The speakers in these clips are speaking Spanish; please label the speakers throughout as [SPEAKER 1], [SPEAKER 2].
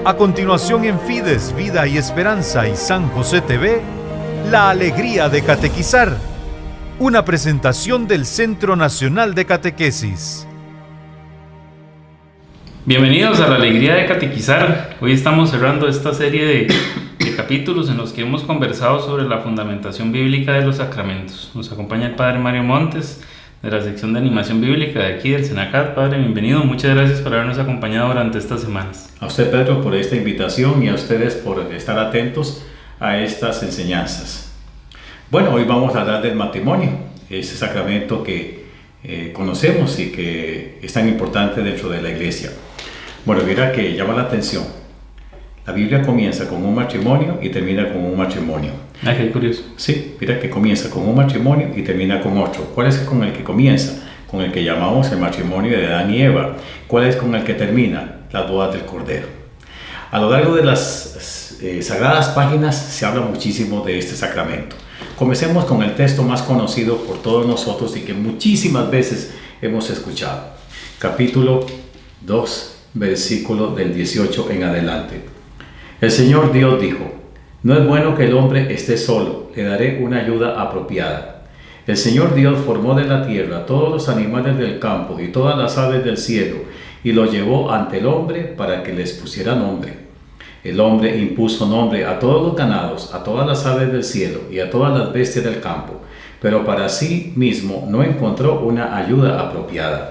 [SPEAKER 1] A continuación en Fides, Vida y Esperanza y San José TV, La Alegría de Catequizar, una presentación del Centro Nacional de Catequesis.
[SPEAKER 2] Bienvenidos a La Alegría de Catequizar. Hoy estamos cerrando esta serie de capítulos en los que hemos conversado sobre la fundamentación bíblica de los sacramentos. Nos acompaña el Padre Mario Montes, de la sección de animación bíblica de aquí del Senacat. Padre, bienvenido. Muchas gracias por habernos acompañado durante estas semanas.
[SPEAKER 3] A usted, Pedro, por esta invitación y a ustedes por estar atentos a estas enseñanzas. Bueno, hoy vamos a hablar del matrimonio, ese sacramento que conocemos y que es tan importante dentro de la iglesia. Bueno, mira que llama la atención. La Biblia comienza con un matrimonio y termina con un matrimonio.
[SPEAKER 2] Ah, qué curioso.
[SPEAKER 3] Sí, mira que comienza con un matrimonio y termina con otro. ¿Cuál es con el que comienza? Con el que llamamos el matrimonio de Adán y Eva. ¿Cuál es con el que termina? Las bodas del Cordero. A lo largo de las sagradas páginas se habla muchísimo de este sacramento. Comencemos con el texto más conocido por todos nosotros y que muchísimas veces hemos escuchado. Capítulo 2, versículo del 18 en adelante. El Señor Dios dijo: no es bueno que el hombre esté solo, le daré una ayuda apropiada. El Señor Dios formó de la tierra todos los animales del campo y todas las aves del cielo, y los llevó ante el hombre para que les pusiera nombre. El hombre impuso nombre a todos los ganados, a todas las aves del cielo y a todas las bestias del campo, pero para sí mismo no encontró una ayuda apropiada.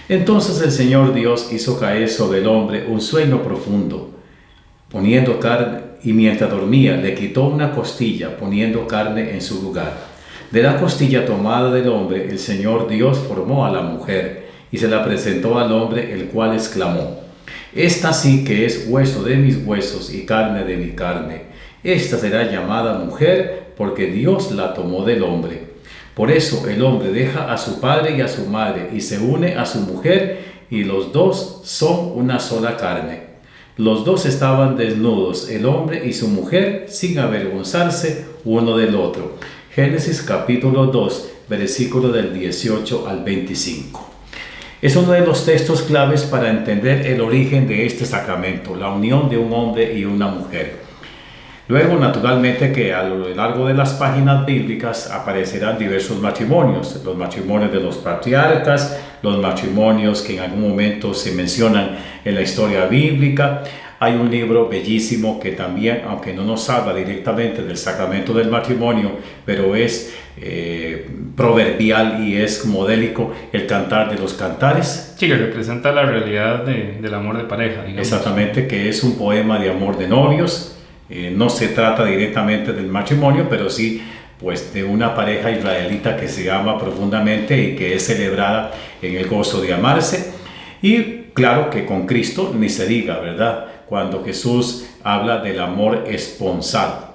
[SPEAKER 3] Entonces el Señor Dios hizo caer sobre el hombre un sueño profundo, poniendo carne, y mientras dormía le quitó una costilla, poniendo carne en su lugar. De la costilla tomada del hombre, el Señor Dios formó a la mujer, y se la presentó al hombre, el cual exclamó: esta sí que es hueso de mis huesos y carne de mi carne. Esta será llamada mujer, porque Dios la tomó del hombre. Por eso el hombre deja a su padre y a su madre, y se une a su mujer, y los dos son una sola carne. Los dos estaban desnudos, el hombre y su mujer, sin avergonzarse uno del otro. Génesis capítulo 2, versículo del 18 al 25. Es uno de los textos claves para entender el origen de este sacramento, la unión de un hombre y una mujer. Luego, naturalmente, que a lo largo de las páginas bíblicas aparecerán diversos matrimonios, los matrimonios de los patriarcas, los matrimonios que en algún momento se mencionan en la historia bíblica. Hay un libro bellísimo que también, aunque no nos habla directamente del sacramento del matrimonio, pero es proverbial y es modélico, el Cantar de los Cantares.
[SPEAKER 2] Sí, que representa la realidad del amor de pareja, digamos.
[SPEAKER 3] Exactamente, que es un poema de amor de novios. No se trata directamente del matrimonio, pero sí pues de una pareja israelita que se ama profundamente y que es celebrada en el gozo de amarse. Y claro que con Cristo ni se diga, ¿verdad? Cuando Jesús habla del amor esponsal.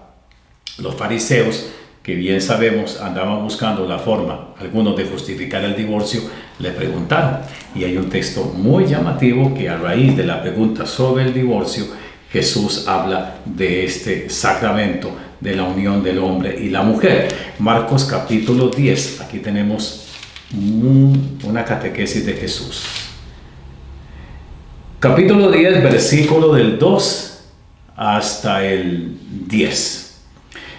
[SPEAKER 3] Los fariseos, que bien sabemos andaban buscando la forma, algunos, de justificar el divorcio, le preguntaron. Y hay un texto muy llamativo que a raíz de la pregunta sobre el divorcio, Jesús habla de este sacramento de la unión del hombre y la mujer. Marcos capítulo 10, aquí tenemos una catequesis de Jesús. Capítulo 10, versículo del 2 hasta el 10.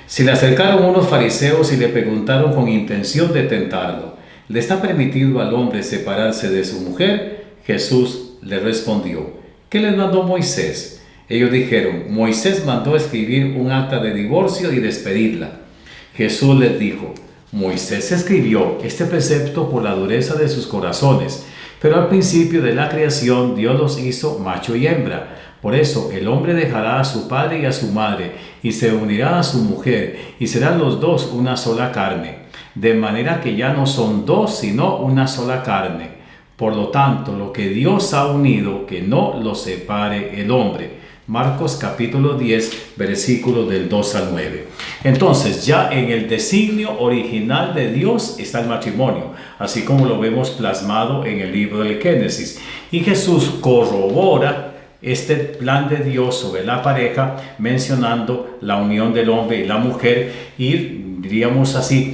[SPEAKER 3] Se le acercaron unos fariseos y le preguntaron con intención de tentarlo: ¿le está permitido al hombre separarse de su mujer? Jesús le respondió: ¿qué les mandó Moisés? Ellos dijeron: Moisés mandó escribir un acta de divorcio y despedirla. Jesús les dijo: Moisés escribió este precepto por la dureza de sus corazones, pero al principio de la creación Dios los hizo macho y hembra. Por eso el hombre dejará a su padre y a su madre, y se unirá a su mujer, y serán los dos una sola carne. De manera que ya no son dos, sino una sola carne. Por lo tanto, lo que Dios ha unido, que no lo separe el hombre. Marcos capítulo 10, versículos del 2 al 9. Entonces, ya en el designio original de Dios está el matrimonio, así como lo vemos plasmado en el libro del Génesis. Y Jesús corrobora este plan de Dios sobre la pareja, mencionando la unión del hombre y la mujer, y diríamos así,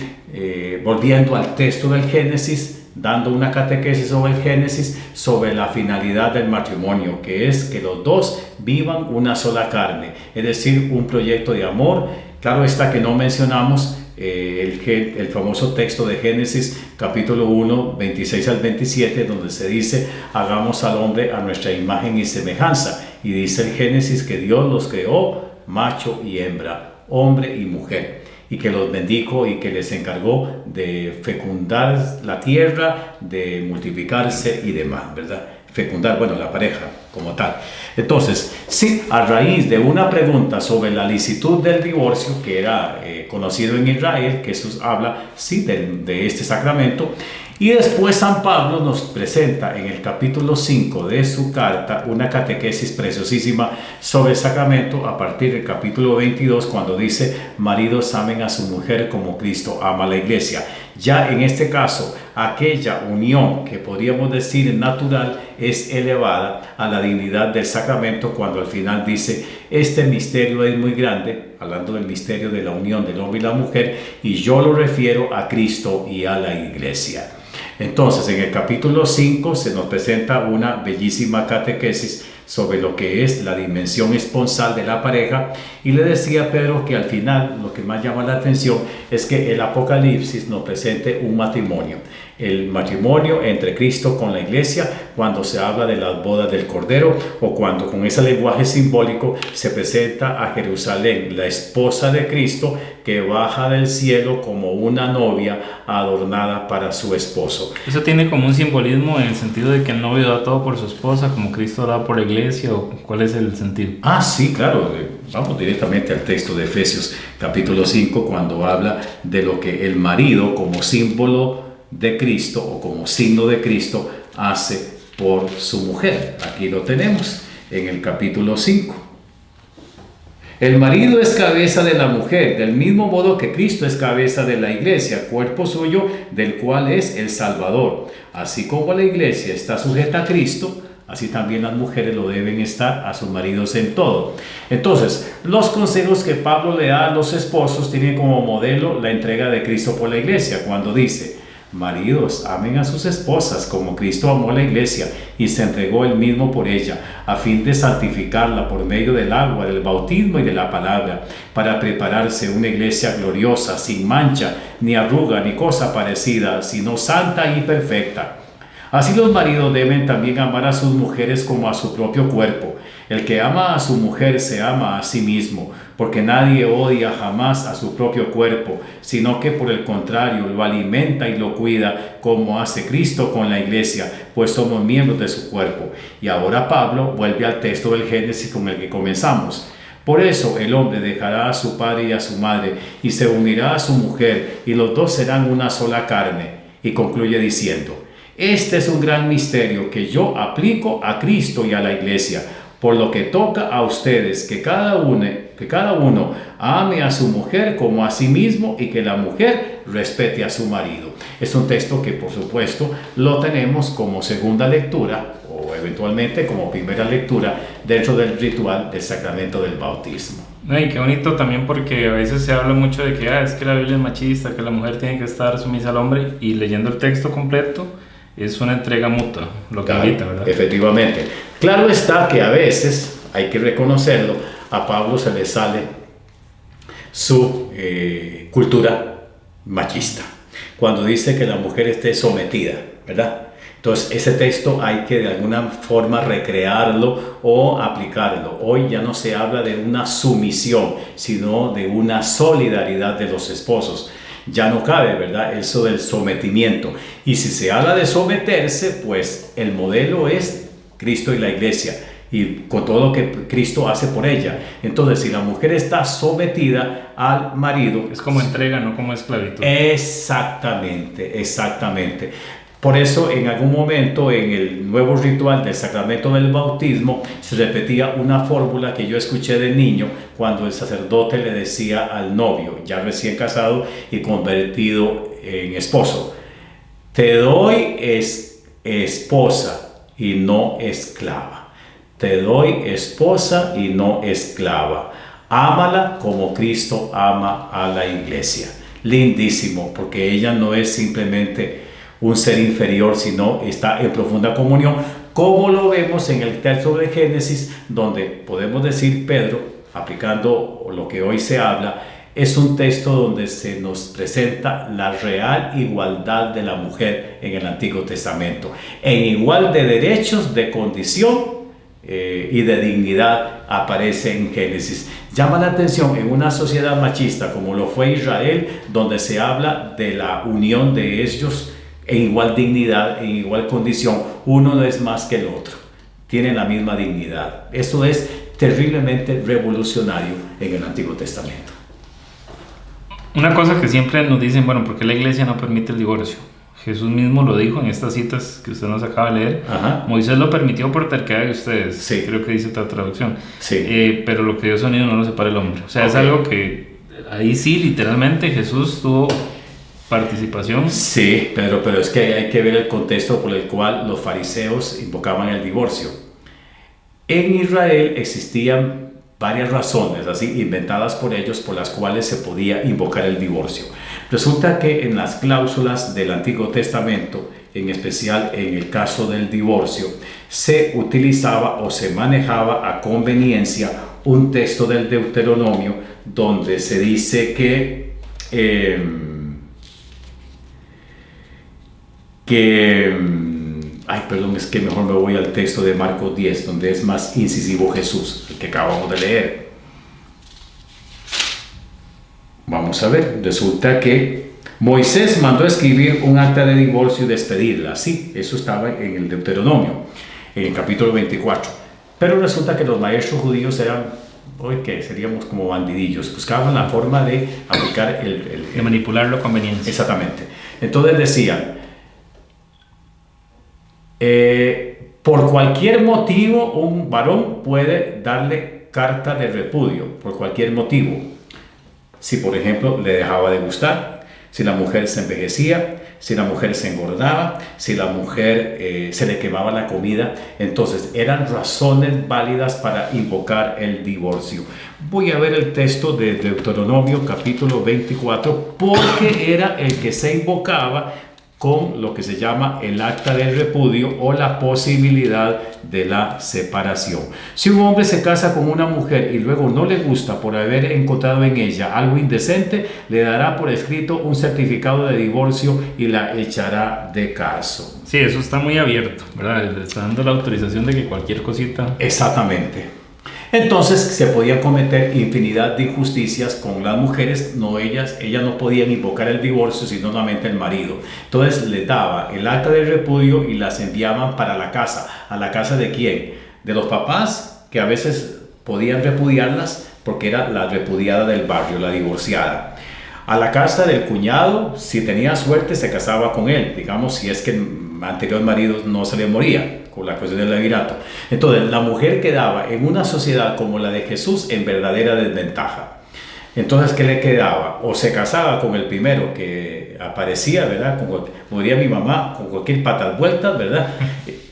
[SPEAKER 3] volviendo al texto del Génesis, dando una catequesis sobre el Génesis, sobre la finalidad del matrimonio, que es que los dos vivan una sola carne, es decir, un proyecto de amor. Claro está que no mencionamos el famoso texto de Génesis capítulo 1, 26 al 27, donde se dice: hagamos al hombre a nuestra imagen y semejanza. Y dice el Génesis que Dios los creó macho y hembra, hombre y mujer, y que los bendijo y que les encargó de fecundar la tierra, de multiplicarse y demás, ¿verdad? Fecundar, bueno, la pareja como tal. Entonces, sí, a raíz de una pregunta sobre la licitud del divorcio, que era conocido en Israel, que Jesús habla, sí, de este sacramento. Y después San Pablo nos presenta en el capítulo 5 de su carta una catequesis preciosísima sobre el sacramento, a partir del capítulo 22, cuando dice: maridos, amen a su mujer como Cristo ama a la iglesia. Ya en este caso, aquella unión que podríamos decir natural es elevada a la dignidad del sacramento, cuando al final dice: este misterio es muy grande, hablando del misterio de la unión del hombre y la mujer, y yo lo refiero a Cristo y a la iglesia. Entonces, en el capítulo 5 se nos presenta una bellísima catequesis sobre lo que es la dimensión esponsal de la pareja, y le decía a Pedro que al final lo que más llama la atención es que el Apocalipsis nos presente un matrimonio, el matrimonio entre Cristo con la iglesia, cuando se habla de las bodas del Cordero, o cuando con ese lenguaje simbólico se presenta a Jerusalén, la esposa de Cristo, que baja del cielo como una novia adornada para su esposo.
[SPEAKER 2] Eso tiene como un simbolismo en el sentido de que el novio da todo por su esposa, como Cristo da por la iglesia, ¿o cuál es el sentido?
[SPEAKER 3] Sí, claro. Vamos directamente al texto de Efesios capítulo 5, cuando habla de lo que el marido, como símbolo de Cristo o como signo de Cristo, hace por su mujer. Aquí lo tenemos en el capítulo 5. El marido es cabeza de la mujer, del mismo modo que Cristo es cabeza de la iglesia, cuerpo suyo, del cual es el Salvador. Así como la iglesia está sujeta a Cristo, así también las mujeres lo deben estar a sus maridos en todo. Entonces, los consejos que Pablo le da a los esposos tienen como modelo la entrega de Cristo por la iglesia, cuando dice: maridos, amen a sus esposas como Cristo amó la iglesia y se entregó él mismo por ella, a fin de santificarla por medio del agua, del bautismo y de la palabra, para prepararse una iglesia gloriosa, sin mancha, ni arruga, ni cosa parecida, sino santa y perfecta. Así los maridos deben también amar a sus mujeres como a su propio cuerpo. El que ama a su mujer se ama a sí mismo, porque nadie odia jamás a su propio cuerpo, sino que por el contrario lo alimenta y lo cuida, como hace Cristo con la iglesia, pues somos miembros de su cuerpo. Y ahora Pablo vuelve al texto del Génesis con el que comenzamos. Por eso el hombre dejará a su padre y a su madre, y se unirá a su mujer, y los dos serán una sola carne. Y concluye diciendo: este es un gran misterio que yo aplico a Cristo y a la iglesia, por lo que toca a ustedes que cada uno ame a su mujer como a sí mismo, y que la mujer respete a su marido. Es un texto que, por supuesto, lo tenemos como segunda lectura o eventualmente como primera lectura dentro del ritual del sacramento del bautismo.
[SPEAKER 2] Y qué bonito también, porque a veces se habla mucho de que es que la Biblia es machista, que la mujer tiene que estar sumisa al hombre, y leyendo el texto completo es una entrega mutua, lo que invita, ¿verdad?
[SPEAKER 3] Efectivamente. Claro está que a veces, hay que reconocerlo, a Pablo se le sale su cultura machista, cuando dice que la mujer esté sometida, ¿verdad? Entonces, ese texto hay que de alguna forma recrearlo o aplicarlo. Hoy ya no se habla de una sumisión, sino de una solidaridad de los esposos. Ya no cabe, ¿verdad?, eso del sometimiento. Y si se habla de someterse, pues el modelo es Cristo y la iglesia, y con todo lo que Cristo hace por ella. Entonces, si la mujer está sometida al marido,
[SPEAKER 2] es como entrega, no como esclavitud.
[SPEAKER 3] Exactamente. Por eso, en algún momento en el nuevo ritual del sacramento del bautismo se repetía una fórmula que yo escuché de niño, cuando el sacerdote le decía al novio, ya recién casado y convertido en esposo: te doy esposa y no esclava. Te doy esposa y no esclava. Ámala como Cristo ama a la iglesia. Lindísimo, porque ella no es simplemente un ser inferior, sino está en profunda comunión, como lo vemos en el texto de Génesis, donde podemos decir Pedro, aplicando lo que hoy se habla, es un texto donde se nos presenta la real igualdad de la mujer en el Antiguo Testamento, en igual de derechos, de condición y de dignidad aparece en Génesis. Llama la atención en una sociedad machista como lo fue Israel, donde se habla de la unión de ellos en igual dignidad, en igual condición. Uno no es más que el otro, tienen la misma dignidad. Esto es terriblemente revolucionario en el Antiguo Testamento.
[SPEAKER 2] Una cosa que siempre nos dicen, bueno, ¿por qué la iglesia no permite el divorcio? Jesús mismo lo dijo en estas citas que usted nos acaba de leer.
[SPEAKER 3] Ajá.
[SPEAKER 2] Moisés lo permitió por terquedad de ustedes.
[SPEAKER 3] Sí.
[SPEAKER 2] Creo que dice otra traducción.
[SPEAKER 3] Sí.
[SPEAKER 2] Pero lo que Dios ha unido no lo separa el hombre. O sea, es algo que ahí sí, literalmente, Jesús tuvo participación.
[SPEAKER 3] Sí, pero es que hay que ver el contexto por el cual los fariseos invocaban el divorcio. En Israel existían varias razones, así inventadas por ellos, por las cuales se podía invocar el divorcio. Resulta que en las cláusulas del Antiguo Testamento, en especial en el caso del divorcio, se utilizaba o se manejaba a conveniencia un texto del Deuteronomio donde se dice que es que mejor me voy al texto de Marcos 10, donde es más incisivo Jesús, el que acabamos de leer. Vamos a ver, resulta que Moisés mandó escribir un acta de divorcio y despedirla. Sí, eso estaba en el Deuteronomio, en el capítulo 24. Pero resulta que los maestros judíos eran, hoy que seríamos como bandidillos, buscaban la forma de aplicar
[SPEAKER 2] de manipularlo a conveniencia.
[SPEAKER 3] Exactamente. Entonces decían, por cualquier motivo un varón puede darle carta de repudio, por cualquier motivo. Si por ejemplo le dejaba de gustar, si la mujer se envejecía, si la mujer se engordaba, si la mujer se le quemaba la comida, entonces eran razones válidas para invocar el divorcio. Voy a ver el texto de Deuteronomio capítulo 24, porque era el que se invocaba con lo que se llama el acta de repudio o la posibilidad de la separación. Si un hombre se casa con una mujer y luego no le gusta por haber encontrado en ella algo indecente, le dará por escrito un certificado de divorcio y la echará de caso.
[SPEAKER 2] Sí, eso está muy abierto, ¿verdad? Le está dando la autorización de que cualquier cosita...
[SPEAKER 3] Exactamente. Entonces se podían cometer infinidad de injusticias con las mujeres, ellas no podían invocar el divorcio, sino solamente el marido. Entonces les daba el acta de repudio y las enviaban para la casa. ¿A la casa de quién? De los papás, que a veces podían repudiarlas porque era la repudiada del barrio, la divorciada. A la casa del cuñado, si tenía suerte se casaba con él, digamos, si es que el anterior marido no se le moría con la cuestión del levirato. Entonces la mujer quedaba en una sociedad como la de Jesús en verdadera desventaja. Entonces, ¿qué le quedaba? O se casaba con el primero que aparecía, ¿verdad? Como diría mi mamá, con cualquier patas vueltas, ¿verdad?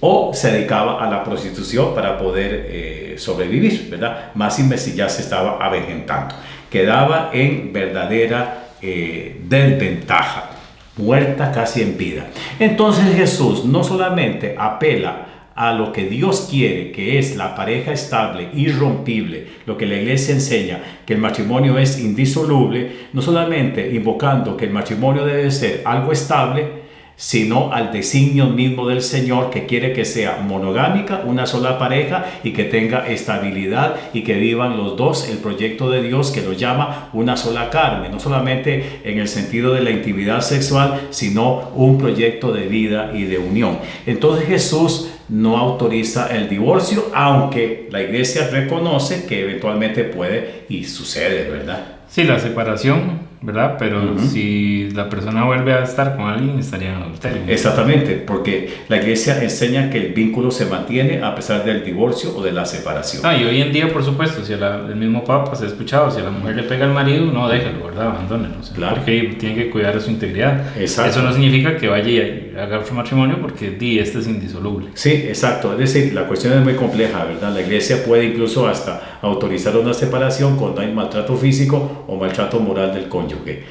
[SPEAKER 3] O se dedicaba a la prostitución para poder sobrevivir, ¿verdad? Máxime si ya se estaba avejentando. Quedaba en verdadera desventaja, muerta casi en vida. Entonces Jesús no solamente apela a lo que Dios quiere, que es la pareja estable, irrompible, lo que la iglesia enseña, que el matrimonio es indisoluble, no solamente invocando que el matrimonio debe ser algo estable, sino al designio mismo del Señor, que quiere que sea monogámica, una sola pareja, y que tenga estabilidad y que vivan los dos el proyecto de Dios, que lo llama una sola carne, no solamente en el sentido de la intimidad sexual, sino un proyecto de vida y de unión. Entonces Jesús no autoriza el divorcio, aunque la iglesia reconoce que eventualmente puede y sucede, ¿verdad?
[SPEAKER 2] Sí, la separación, ¿verdad? Pero si la persona vuelve a estar con alguien, estaría en adulterio.
[SPEAKER 3] Exactamente, porque la iglesia enseña que el vínculo se mantiene a pesar del divorcio o de la separación.
[SPEAKER 2] Y hoy en día, por supuesto, si el mismo Papa se ha escuchado, si a la mujer le pega al marido, no déjelo, ¿verdad? Abandónelo. O sea,
[SPEAKER 3] claro.
[SPEAKER 2] Porque tiene que cuidar de su integridad.
[SPEAKER 3] Exacto.
[SPEAKER 2] Eso no significa que vaya y haga otro matrimonio, porque este es indisoluble.
[SPEAKER 3] Sí, exacto. Es decir, la cuestión es muy compleja, ¿verdad? La iglesia puede incluso hasta autorizar una separación cuando hay maltrato físico o maltrato moral del cónyuge.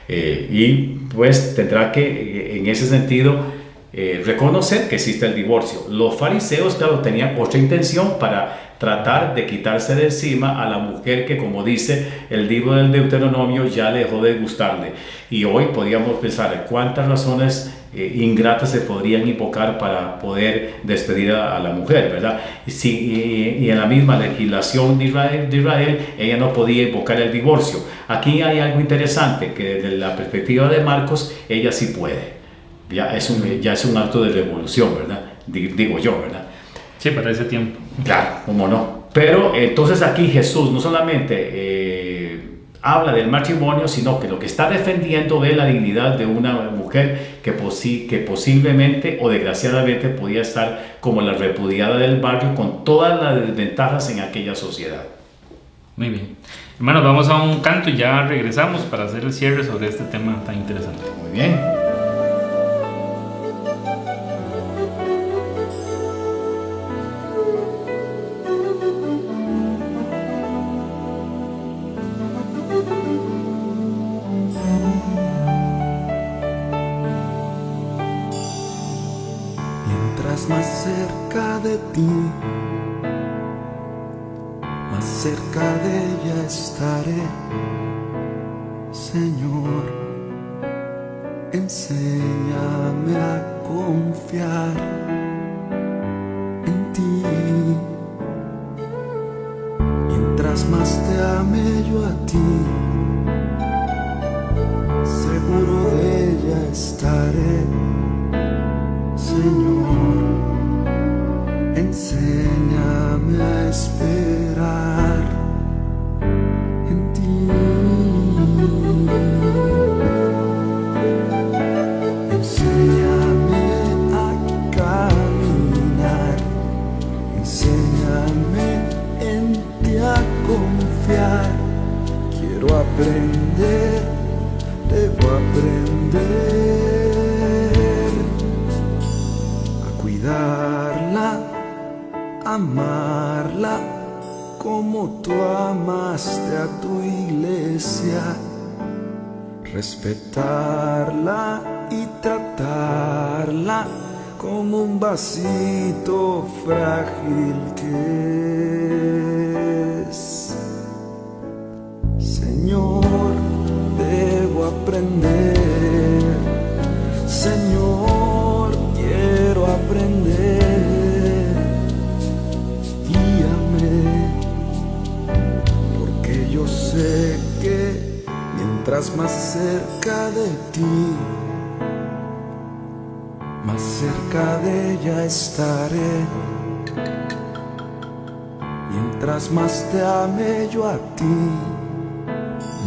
[SPEAKER 3] Y pues tendrá que, en ese sentido, reconocer que existe el divorcio. Los fariseos, claro, tenían otra intención para tratar de quitarse de encima a la mujer que, como dice el libro del Deuteronomio, ya dejó de gustarle. Y hoy podríamos pensar cuántas razones ingratas se podrían invocar para poder despedir a la mujer, ¿verdad? Y en la misma legislación de Israel, ella no podía invocar el divorcio. Aquí hay algo interesante, que desde la perspectiva de Marcos, ella sí puede. Ya es un acto de revolución, ¿verdad? Digo yo, ¿verdad?
[SPEAKER 2] Sí, para ese tiempo.
[SPEAKER 3] Claro, cómo no. Pero entonces aquí Jesús no solamente habla del matrimonio, sino que lo que está defendiendo es la dignidad de una mujer que posiblemente o desgraciadamente podía estar como la repudiada del barrio, con todas las desventajas en aquella sociedad.
[SPEAKER 2] Muy bien. Hermanos, vamos a un canto y ya regresamos para hacer el cierre sobre este tema tan interesante.
[SPEAKER 3] Muy bien.
[SPEAKER 4] Más cerca de ti, más cerca de ella estaré. Señor, enséñame a confiar en ti. Mientras más te ame yo a ti, seguro de ella estaré. Señor, enséñame a esperar en ti. Enséñame a caminar, enséñame en ti a confiar. Quiero aprender, debo aprender cuidarla, amarla como tú amaste a tu iglesia, respetarla y tratarla como un vasito frágil que es. Señor, debo aprender, Señor, quiero aprender. Guíame, porque yo sé que mientras más cerca de ti, más cerca de ella estaré. Mientras más te ame yo a ti,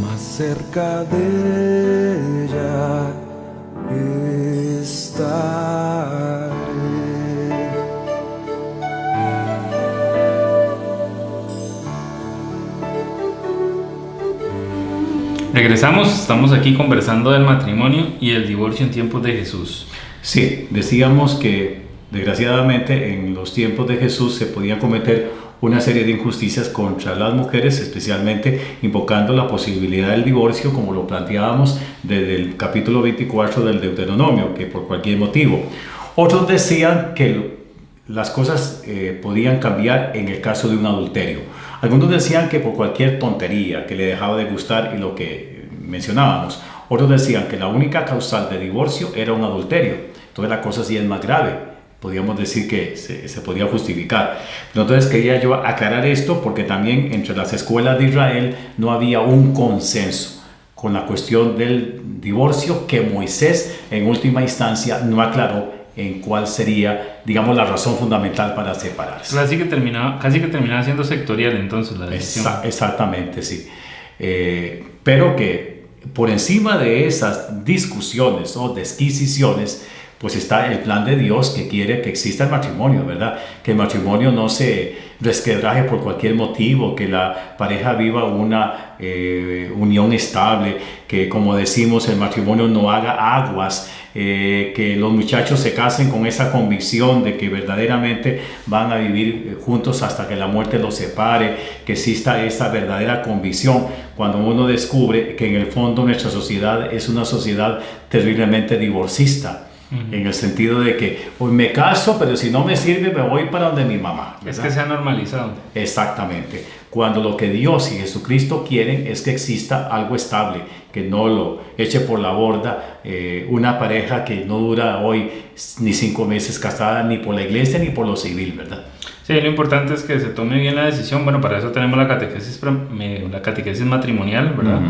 [SPEAKER 4] más cerca de ella estaré.
[SPEAKER 2] Regresamos, estamos aquí conversando del matrimonio y el divorcio en tiempos de Jesús.
[SPEAKER 3] Sí, decíamos que desgraciadamente en los tiempos de Jesús se podían cometer una serie de injusticias contra las mujeres, especialmente invocando la posibilidad del divorcio, como lo planteábamos desde el capítulo 24 del Deuteronomio, que por cualquier motivo. Otros decían que las cosas podían cambiar en el caso de un adulterio. Algunos decían que por cualquier tontería que le dejaba de gustar, y lo que mencionábamos. Otros decían que la única causal de divorcio era un adulterio. Entonces la cosa sí es más grave. Podríamos decir que se podía justificar. Pero entonces quería yo aclarar esto, porque también entre las escuelas de Israel no había un consenso con la cuestión del divorcio, que Moisés en última instancia no aclaró en cuál sería, digamos, la razón fundamental para separarse.
[SPEAKER 2] Casi que terminaba siendo sectorial entonces la decisión.
[SPEAKER 3] Exactamente, sí. Pero que por encima de esas discusiones o disquisiciones, pues está el plan de Dios, que quiere que exista el matrimonio, ¿verdad? Que el matrimonio no se resquebraje por cualquier motivo, que la pareja viva una unión estable, que, como decimos, el matrimonio no haga aguas que los muchachos se casen con esa convicción de que verdaderamente van a vivir juntos hasta que la muerte los separe, que exista esa verdadera convicción cuando uno descubre que en el fondo nuestra sociedad es una sociedad terriblemente divorcista. En el sentido de que hoy me caso, pero si no me sirve me voy para donde mi mamá, ¿verdad?
[SPEAKER 2] Es que se ha normalizado.
[SPEAKER 3] Exactamente. Cuando lo que Dios y Jesucristo quieren es que exista algo estable, que no lo eche por la borda una pareja que no dura hoy ni 5 meses casada, ni por la iglesia ni por lo civil, ¿verdad?
[SPEAKER 2] Sí, lo importante es que se tome bien la decisión. Bueno, para eso tenemos la catequesis matrimonial, ¿verdad?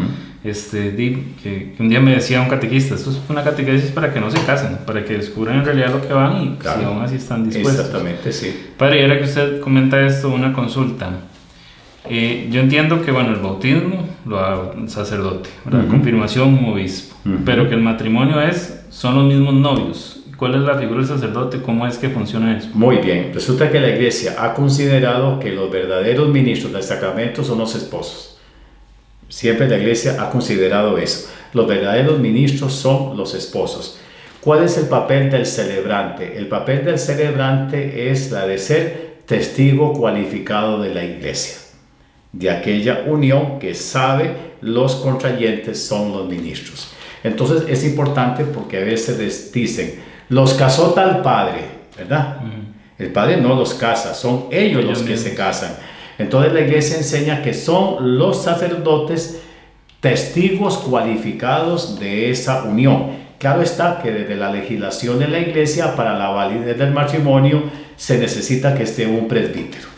[SPEAKER 2] Que un día me decía un catequista, esto es una catequesis para que no se casen, para que descubran en realidad lo que van y
[SPEAKER 3] claro,
[SPEAKER 2] si aún así están dispuestos.
[SPEAKER 3] Exactamente, sí.
[SPEAKER 2] Padre, y ahora que usted comenta esto, una consulta. Yo entiendo que, bueno, el bautismo lo da un sacerdote, ¿verdad? Confirmación, un obispo, pero que el matrimonio son los mismos novios. ¿Cuál es la figura del sacerdote? ¿Cómo es que funciona eso?
[SPEAKER 3] Muy bien. Resulta que la Iglesia ha considerado que los verdaderos ministros del sacramento son los esposos. Siempre la Iglesia ha considerado eso. Los verdaderos ministros son los esposos. ¿Cuál es el papel del celebrante? El papel del celebrante es la de ser testigo cualificado de la Iglesia, de aquella unión que sabe los contrayentes son los ministros. Entonces es importante porque a veces dicen, los casó tal padre, ¿verdad? El padre no los casa, son ellos los que se casan. Entonces la Iglesia enseña que son los sacerdotes testigos cualificados de esa unión. Claro está que desde la legislación de la Iglesia para la validez del matrimonio se necesita que esté un presbítero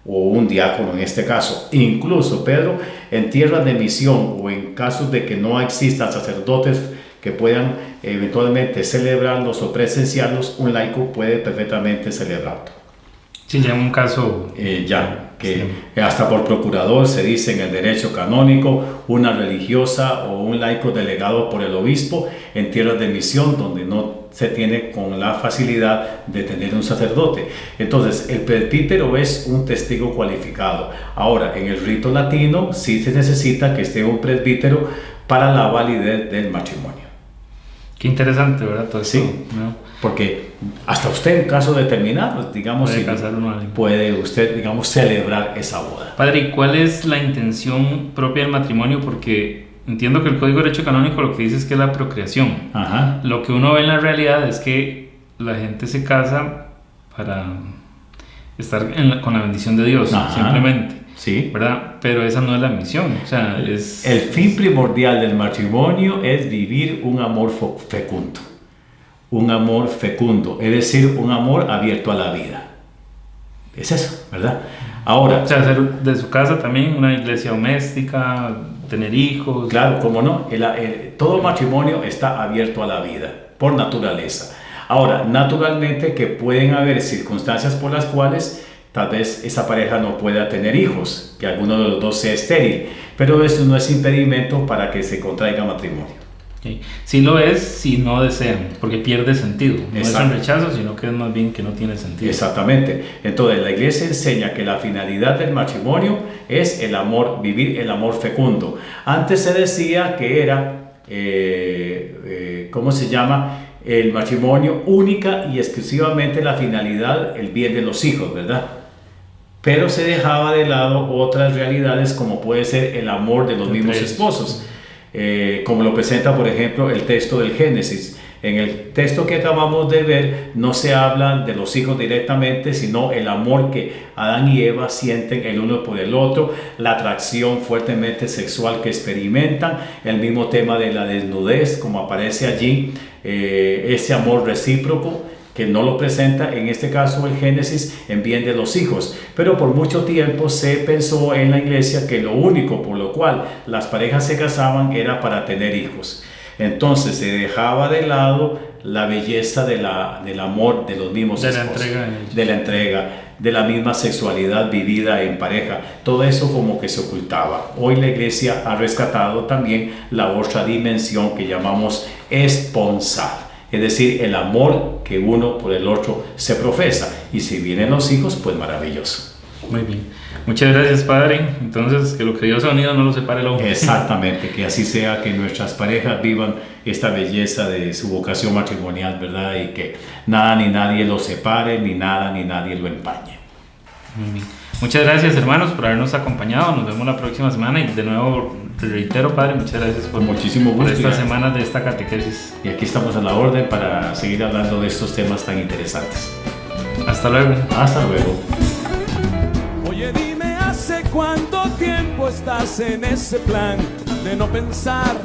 [SPEAKER 3] o un diácono en este caso. Incluso, Pedro, en tierras de misión o en casos de que no existan sacerdotes que puedan eventualmente celebrarlos o presenciarlos, un laico puede perfectamente celebrarlo.
[SPEAKER 2] Sí, ya en un caso...
[SPEAKER 3] Hasta por procurador se dice en el derecho canónico, una religiosa o un laico delegado por el obispo en tierras de misión donde no se tiene con la facilidad de tener un sacerdote. Entonces, el presbítero es un testigo cualificado. Ahora, en el rito latino sí se necesita que esté un presbítero para la validez del matrimonio.
[SPEAKER 2] Qué interesante, ¿verdad? Todo
[SPEAKER 3] sí,
[SPEAKER 2] esto, ¿no?
[SPEAKER 3] Porque hasta usted en caso determinado, digamos, puede usted, digamos, celebrar esa boda.
[SPEAKER 2] Padre, ¿y cuál es la intención propia del matrimonio? Porque entiendo que el Código de Derecho Canónico lo que dice es que es la procreación.
[SPEAKER 3] Ajá.
[SPEAKER 2] Lo que uno ve en la realidad es que la gente se casa para estar con la bendición de Dios, simplemente.
[SPEAKER 3] Sí.
[SPEAKER 2] ¿Verdad? Pero esa no es la misión. O sea, es...
[SPEAKER 3] El fin primordial del matrimonio es vivir un amor fecundo. Un amor fecundo, es decir, un amor abierto a la vida. Es eso, ¿verdad? Ahora...
[SPEAKER 2] O sea, hacer de su casa también una iglesia doméstica, tener hijos...
[SPEAKER 3] Claro, cómo no. Todo matrimonio está abierto a la vida, por naturaleza. Ahora, naturalmente que pueden haber circunstancias por las cuales tal vez esa pareja no pueda tener hijos, que alguno de los dos sea estéril, pero eso no es impedimento para que se contraiga matrimonio.
[SPEAKER 2] Okay. Sí lo es si no desean, porque pierde sentido. No
[SPEAKER 3] Exacto.
[SPEAKER 2] Es un rechazo, sino que es más bien que no tiene sentido.
[SPEAKER 3] Exactamente. Entonces la Iglesia enseña que la finalidad del matrimonio es el amor, vivir el amor fecundo. Antes se decía que era, ¿cómo se llama? El matrimonio única y exclusivamente la finalidad, el bien de los hijos, ¿verdad? Pero se dejaba de lado otras realidades como puede ser el amor de los mismos esposos, como lo presenta por ejemplo el texto del Génesis. En el texto que acabamos de ver no se habla de los hijos directamente, sino el amor que Adán y Eva sienten el uno por el otro, la atracción fuertemente sexual que experimentan, el mismo tema de la desnudez como aparece allí, ese amor recíproco que no lo presenta en este caso el Génesis en bien de los hijos. Pero por mucho tiempo se pensó en la Iglesia que lo único por lo cual las parejas se casaban era para tener hijos. Entonces se dejaba de lado la belleza del amor de los mismos esposos, de la entrega, de la misma sexualidad vivida en pareja. Todo eso como que se ocultaba. Hoy la Iglesia ha rescatado también la otra dimensión que llamamos esponsal, es decir, el amor que uno por el otro se profesa. Y si vienen los hijos, pues maravilloso.
[SPEAKER 2] Muy bien. Muchas gracias, Padre. Entonces, que lo que Dios ha unido no lo separe el hombre.
[SPEAKER 3] Exactamente, que así sea, que nuestras parejas vivan esta belleza de su vocación matrimonial, ¿verdad? Y que nada ni nadie lo separe, ni nada ni nadie lo empañe.
[SPEAKER 2] Muy bien. Muchas gracias, hermanos, por habernos acompañado. Nos vemos la próxima semana y de nuevo reitero, Padre, muchas gracias por
[SPEAKER 3] Muchísimo gusto,
[SPEAKER 2] por estas
[SPEAKER 3] ya.
[SPEAKER 2] semanas de esta catequesis.
[SPEAKER 3] Y aquí estamos a la orden para seguir hablando de estos temas tan interesantes.
[SPEAKER 2] Hasta luego.
[SPEAKER 3] Hasta luego.
[SPEAKER 4] Oye, dime, ¿hace cuánto tiempo estás en ese plan de no pensar?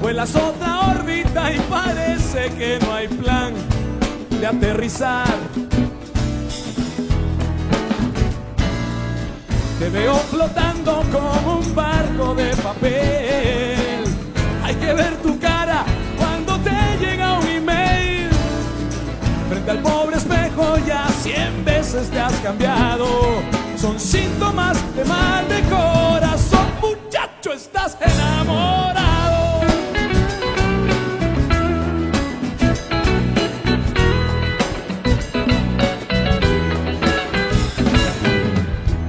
[SPEAKER 4] Vuelas otra órbita y parece que no hay plan de aterrizar. Te veo flotando como un barco de papel. Hay que ver tu cara cuando te llega un email. Frente al pobre espejo ya 100 veces te has cambiado. Son síntomas de mal de corazón. Muchacho, estás enamorado.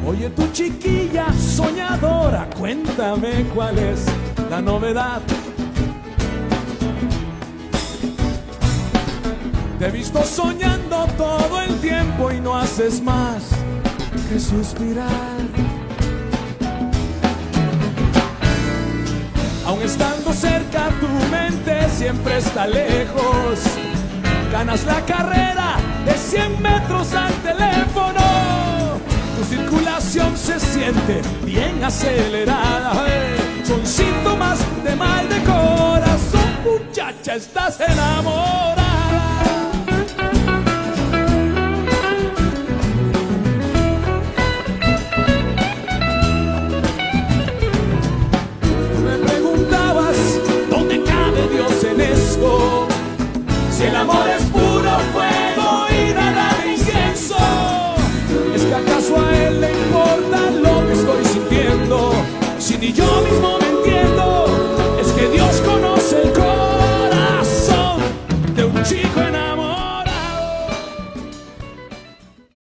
[SPEAKER 4] Oye, tu chiquilla soñadora, cuéntame cuál es la novedad. Te he visto soñando todo el tiempo y no haces más que suspirar. Aun estando cerca, tu mente siempre está lejos. Ganas la carrera de 100 metros al teléfono. Tu circulación se siente bien acelerada. Son síntomas de mal de corazón. Muchacha, estás enamorada. Tú me preguntabas dónde cabe Dios en esto. Si el amor es puro fuego y nada de incienso. ¿Es que acaso a él le importa lo que estoy sintiendo? Si ni yo mismo me entiendo, es que Dios conoce el corazón de un chico